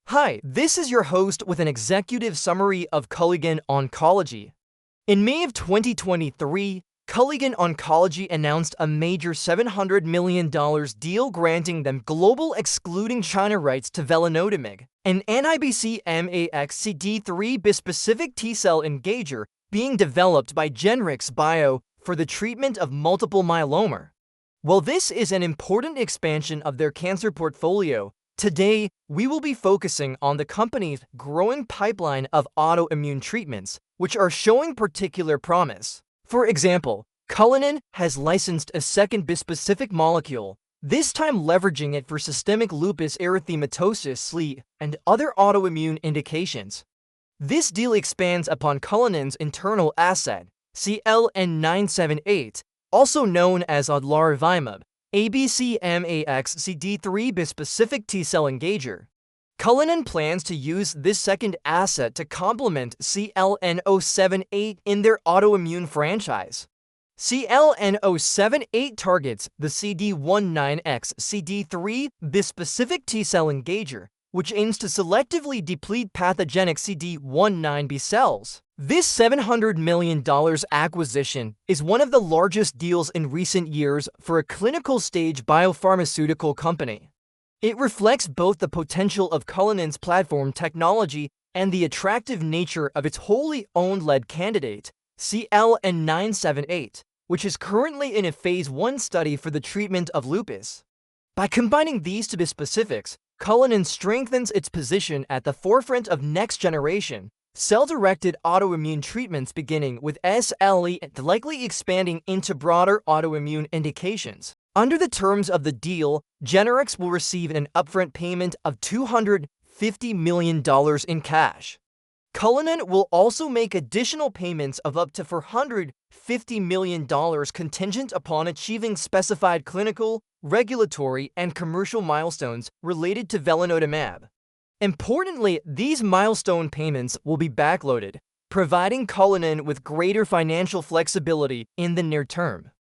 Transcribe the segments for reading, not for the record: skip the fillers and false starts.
Hi, this is your host with an executive summary of Cullinan Oncology. In May of 2023, Cullinan Oncology announced a major $700 million deal granting them global excluding China rights to 𝗤𝗏𝗡𝗅, an anti-BCMA/CD3 bispecific T-cell engager being developed by Genrix Bio for the treatment of multiple myeloma. While this is an important expansion of their cancer portfolio, today we will be focusing on the company's growing pipeline of autoimmune treatments, which are showing particular promise. For example, Cullinan has licensed a second bispecific molecule, this time leveraging it for systemic lupus erythematosus (SLE) and other autoimmune indications. This deal expands upon Cullinan's internal asset, 𝗖𝗨𝗟𝗟𝗢𝗚, also known as 𝗕𝗓𝗢𝗢𝗓𝗡, a BCMA/CD3 bispecific T-cell engager. Cullinan plans to use this second asset to complement 𝗖𝗨𝗟𝗟𝗢𝗓 in their autoimmune franchise. 𝗖𝗨𝗟𝗟𝗢𝗓 targets the CD19x/CD3 bispecific T-cell engager, which aims to selectively deplete pathogenic CD19 B cells. This $700 million acquisition is one of the largest deals in recent years for a clinical-stage biopharmaceutical company. It reflects both the potential of Cullinan's platform technology and the attractive nature of its wholly owned lead candidate, 𝗖𝗨𝗟𝗟𝗢𝗓𝗡, which is currently in a phase 1 study for the treatment of lupus. By combining these two bispecifics, Cullinan strengthens its position at the forefront of next-generation, cell-directed autoimmune treatments, beginning with SLE and likely expanding into broader autoimmune indications. Under the terms of the deal, Genrix will receive an upfront payment of $250 million in cash. Cullinan will also make additional payments of up to $450 million contingent upon achieving specified clinical, regulatory, and commercial milestones related to 𝗤𝗏𝗡𝗅. Importantly, these milestone payments will be backloaded, providing Cullinan with greater financial flexibility in the near term.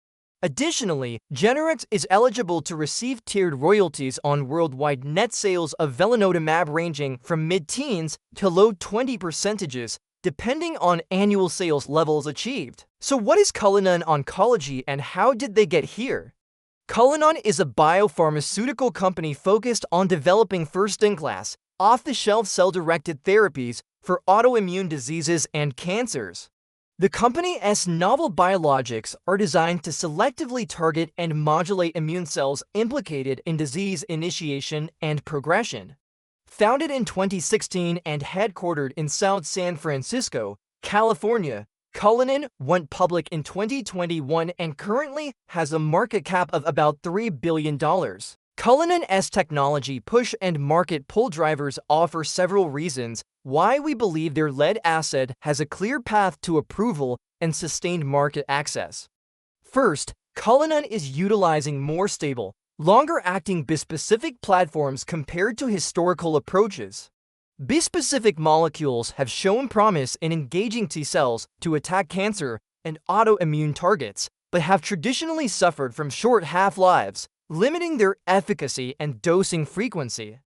Additionally, Genrix is eligible to receive tiered royalties on worldwide net sales of 𝗤𝗏𝗡𝗅 ranging from mid-teens to low 20%, depending on annual sales levels achieved. So what is Cullinan Oncology and how did they get here? Cullinan is a biopharmaceutical company focused on developing first-in-class, off-the-shelf cell-directed therapies for autoimmune diseases and cancers. The company's novel biologics are designed to selectively target and modulate immune cells implicated in disease initiation and progression. Founded in 2016 and headquartered in South San Francisco, California, Cullinan went public in 2021 and currently has a market cap of about $3 billion. Cullinan's technology push and market pull drivers offer several reasons why we believe their lead asset has a clear path to approval and sustained market access. First, Cullinan is utilizing more stable, longer-acting bispecific platforms compared to historical approaches. Bispecific molecules have shown promise in engaging T cells to attack cancer and autoimmune targets, but have traditionally suffered from short half-lives, limiting their efficacy and dosing frequency.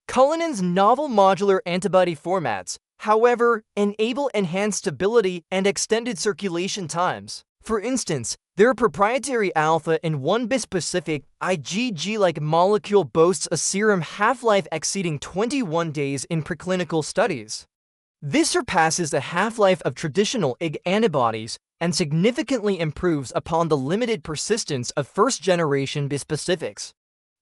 Cullinan's novel modular antibody formats, however, enable enhanced stability and extended circulation times. For instance, their proprietary alpha and 1 bispecific IgG-like molecule boasts a serum half-life exceeding 21 days in preclinical studies. This surpasses the half-life of traditional Ig antibodies and significantly improves upon the limited persistence of first-generation bispecifics.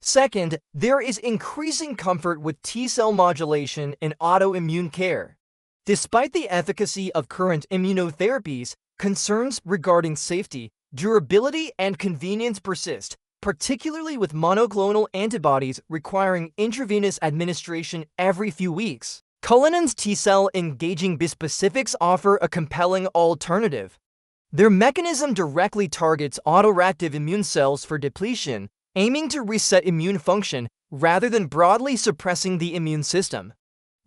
Second, there is increasing comfort with T-cell modulation in autoimmune care. Despite the efficacy of current immunotherapies, concerns regarding safety, durability, and convenience persist, particularly with monoclonal antibodies requiring intravenous administration every few weeks. Cullinan's T-cell engaging bispecifics offer a compelling alternative. Their mechanism directly targets autoreactive immune cells for depletion, aiming to reset immune function rather than broadly suppressing the immune system.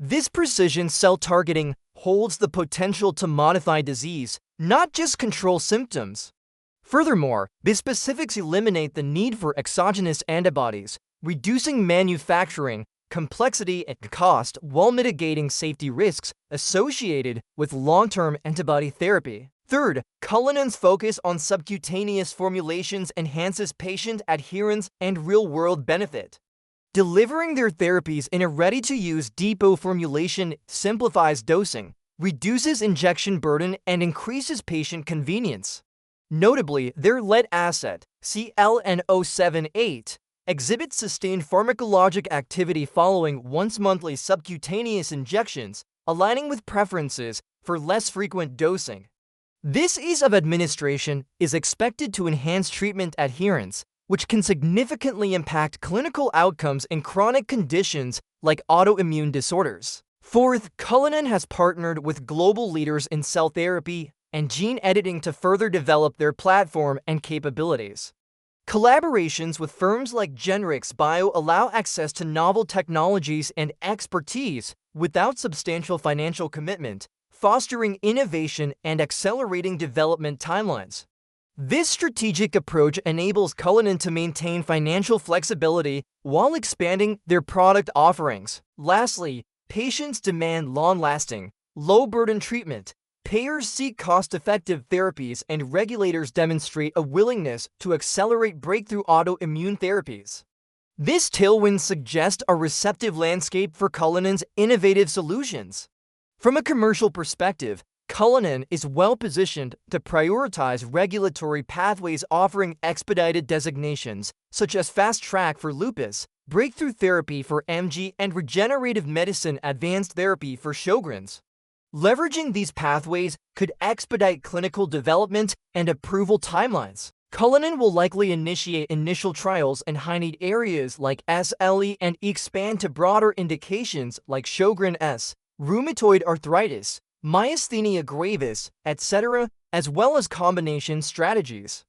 This precision cell targeting holds the potential to modify disease, not just control symptoms. Furthermore, bispecifics eliminate the need for exogenous antibodies, reducing manufacturing, complexity, and cost while mitigating safety risks associated with long-term antibody therapy. Third, Cullinan's focus on subcutaneous formulations enhances patient adherence and real-world benefit. Delivering their therapies in a ready-to-use depot formulation simplifies dosing, reduces injection burden, and increases patient convenience. Notably, their lead asset, 𝗖𝗨𝗟𝗟𝗖𝗓, exhibits sustained pharmacologic activity following once-monthly subcutaneous injections, aligning with preferences for less frequent dosing. This ease of administration is expected to enhance treatment adherence, which can significantly impact clinical outcomes in chronic conditions like autoimmune disorders. Fourth, Cullinan has partnered with global leaders in cell therapy and gene editing to further develop their platform and capabilities. Collaborations with firms like 𝗕𝗓𝗢𝗅𝗍 allow access to novel technologies and expertise without substantial financial commitment, fostering innovation and accelerating development timelines. This strategic approach enables Cullinan to maintain financial flexibility while expanding their product offerings. Lastly, patients demand long-lasting, low-burden treatment. Payers seek cost-effective therapies, and regulators demonstrate a willingness to accelerate breakthrough autoimmune therapies. This tailwind suggests a receptive landscape for Cullinan's innovative solutions. From a commercial perspective, Cullinan is well-positioned to prioritize regulatory pathways offering expedited designations, such as Fast Track for lupus, Breakthrough Therapy for MG, and Regenerative Medicine Advanced Therapy for Sjögren's. Leveraging these pathways could expedite clinical development and approval timelines. Cullinan will likely initiate initial trials in high-need areas like SLE and expand to broader indications like Sjögren's, rheumatoid arthritis, myasthenia gravis, etc., as well as combination strategies.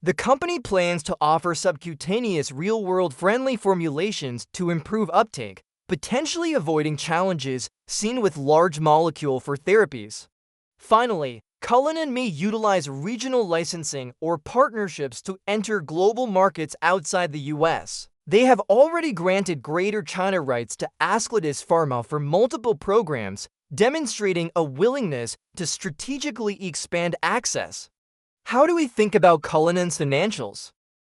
The company plans to offer subcutaneous real-world friendly formulations to improve uptake, potentially avoiding challenges seen with large molecule for therapies. Finally, Cullinan may utilize regional licensing or partnerships to enter global markets outside the US. They have already granted Greater China rights to 𝗥𝗙𝗢𝗢𝗓 for multiple programs, demonstrating a willingness to strategically expand access. How do we think about Cullinan's financials?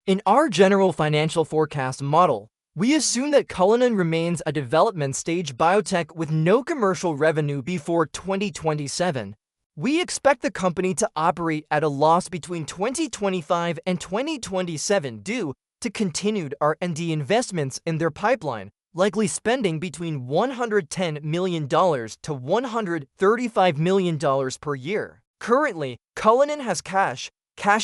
In our general financial forecast model, we assume that Cullinan remains a development stage biotech with no commercial revenue before 2027. We expect the company to operate at a loss between 2025 and 2027 due to continued R&D investments in their pipeline, likely spending between $110 million to $135 million per year. Currently, Cullinan has cash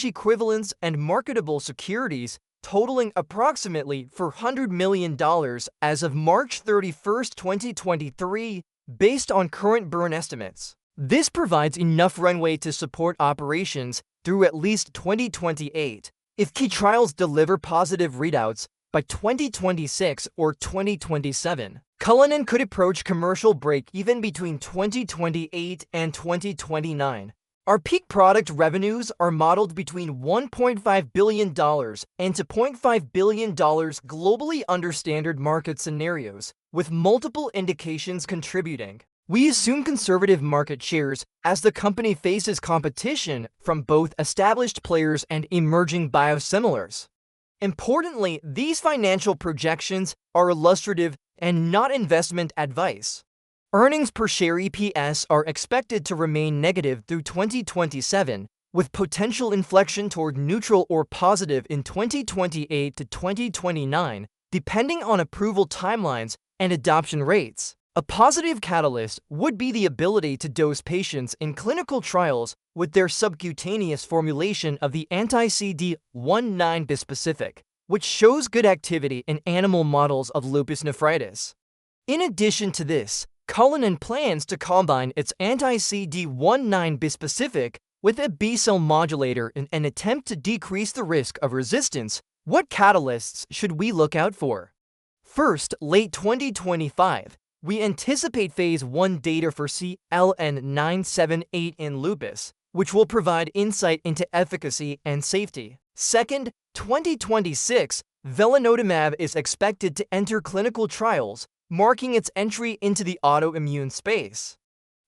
equivalents, and marketable securities totaling approximately $400 million as of March 31, 2023, based on current burn estimates. This provides enough runway to support operations through at least 2028. If key trials deliver positive readouts by 2026 or 2027, Cullinan could approach commercial break-even between 2028 and 2029. Our peak product revenues are modeled between $1.5 billion and $2.5 billion globally under standard market scenarios, with multiple indications contributing. We assume conservative market shares as the company faces competition from both established players and emerging biosimilars. Importantly, these financial projections are illustrative and not investment advice. Earnings per share (EPS) are expected to remain negative through 2027, with potential inflection toward neutral or positive in 2028 to 2029, depending on approval timelines and adoption rates. A positive catalyst would be the ability to dose patients in clinical trials with their subcutaneous formulation of the anti-CD19 bispecific, which shows good activity in animal models of lupus nephritis. In addition to this, Cullinan plans to combine its anti-CD19 bispecific with a B-cell modulator in an attempt to decrease the risk of resistance. What catalysts should we look out for? First, late 2025, we anticipate Phase 1 data for 𝗖𝗨𝗟𝗟𝗓𝗖𝗓𝗏 in lupus, which will provide insight into efficacy and safety. Second, 2026, velinotamab is expected to enter clinical trials, marking its entry into the autoimmune space.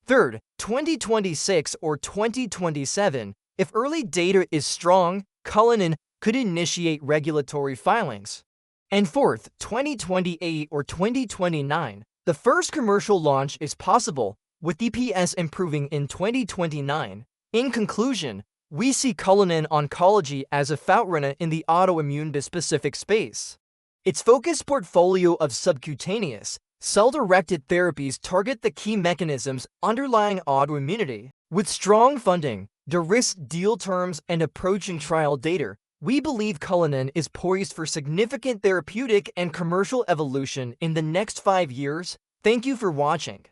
Third, 2026 or 2027. If early data is strong, Cullinan could initiate regulatory filings. And fourth, 2028 or 2029. The first commercial launch is possible, with DPS improving in 2029. In conclusion, we see Cullinan Oncology as a frontrunner in the autoimmune bispecific space. Its focused portfolio of subcutaneous, cell-directed therapies target the key mechanisms underlying autoimmunity. With strong funding, de-risked deal terms, and approaching trial data, we believe Cullinan is poised for significant therapeutic and commercial evolution in the next 5 years. Thank you for watching.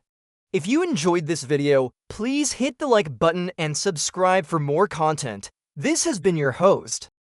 If you enjoyed this video, please hit the like button and subscribe for more content. This has been your host,